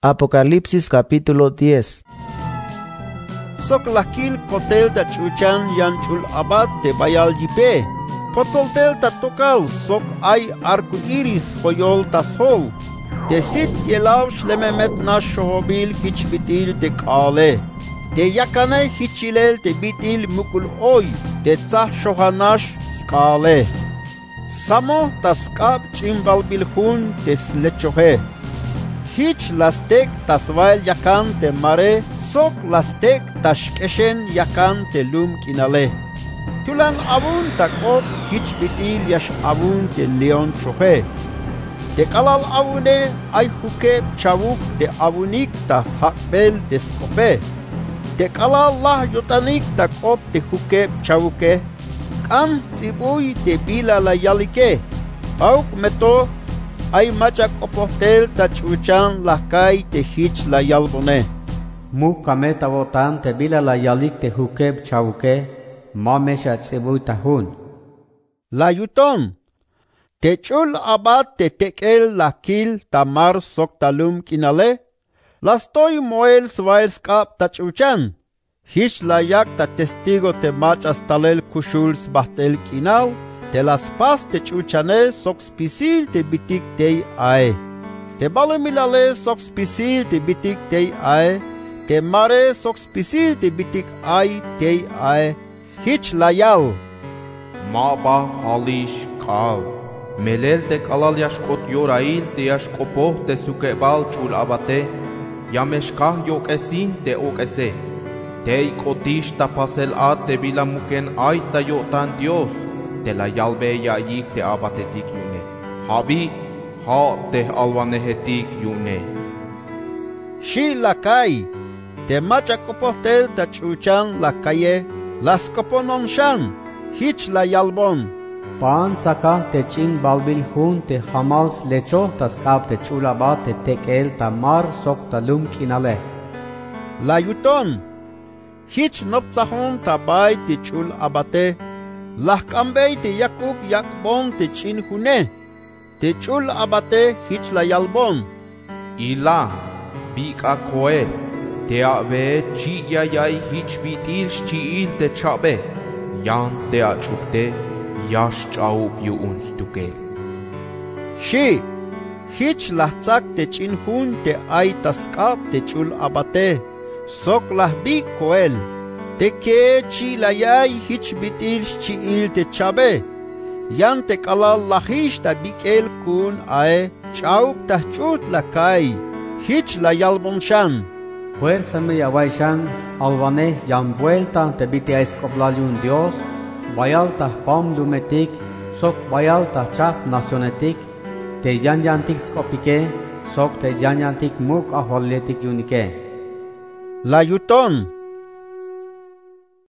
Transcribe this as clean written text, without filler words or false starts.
Apocalipsis capítulo 10. Sok lakil kotel ta chuchan yan chul abad te bayal jipe. Potsoltel ta tokal sok ay arco iris hoyol tas hol. Te sit yelav shlememet nash shohobil hiç bitil te kale. Te yakane hiçilel te bitil mukul oy. Te tsah shohanash skale. Samo taskab chimbal bilhun te slechohe. Hiç lastek tasvail yakan te mare, sok lastek tashkeshen yakan te lum kinale. Tulan avun takop hiç bitil yash avun te leon chohe. Te kalal avune ay huke chavuk te avunik tas hakbel te skope. Te kalal lah yotanik takop te huke chavuke. Kan sibuy te bila la yalike. Auk meto ay machak opotel ta chuchan la kai te hich la yalbone. Mu kameta votan te bila la yalik te hukeb chauke, mamesha tsibuy tahun. La yuton. Te chul abad te tekel la kil tamar sok talum kinale. Lastoy moel svail skap ta chuchan. Hich la yak ta testigo te machas talel kushul sbahtel kinal. Te las pas te chuchane sok spisil te bitik te ae. Te balumilale sok spisil te bitik te ae. Te mare sok spisil te bitik ay te ae. Hiç layal. Maba halish kal. Melel te kalal yashkot yorail te yashkopoh te sukebal chul abate. Yameshkah yok esin te ok ese. Te ikotish ta pasel at te bilamuken ay ta yotan Dios. Te la yalbe ya yik te abatetik yune. Habi ha te alvanehetik yune. Shi la kai. Te macha kopotel ta chuchan la kaye. Las koponon shan. Hich la yalbon. Pan saka te chin balbil hun te hamals lecho taskap te chulaba te tekel tamar sok talum kinale. La yuton. Hich nopzahon tabay te chul abate. Lahkambey te yakuk yakbon te chin hune. Te chul abate hich la yalbon. Ila bika koe. Te ave chi yay hich bitil chiil te chabe. Yan te achukte yash chaub yu unstukel. Shi hich lahtzak te chin hun te ay taskap te chul abate. Sok lahbi koel. Te ke chi layay hich bitil chiil te chabe. Yan te kalal lahish ta bikel kun ae. Chaub ta chut la kai. Hich la yalbon shan. Fuerza me yawaishan alvane yan vuelta te bite escoblaliun Dios. Bayalta pam lumetik, sok bayalta chap nacionetik. Te yanyantik skopike, sok te yanyantik muk aholetik unike. La yuton.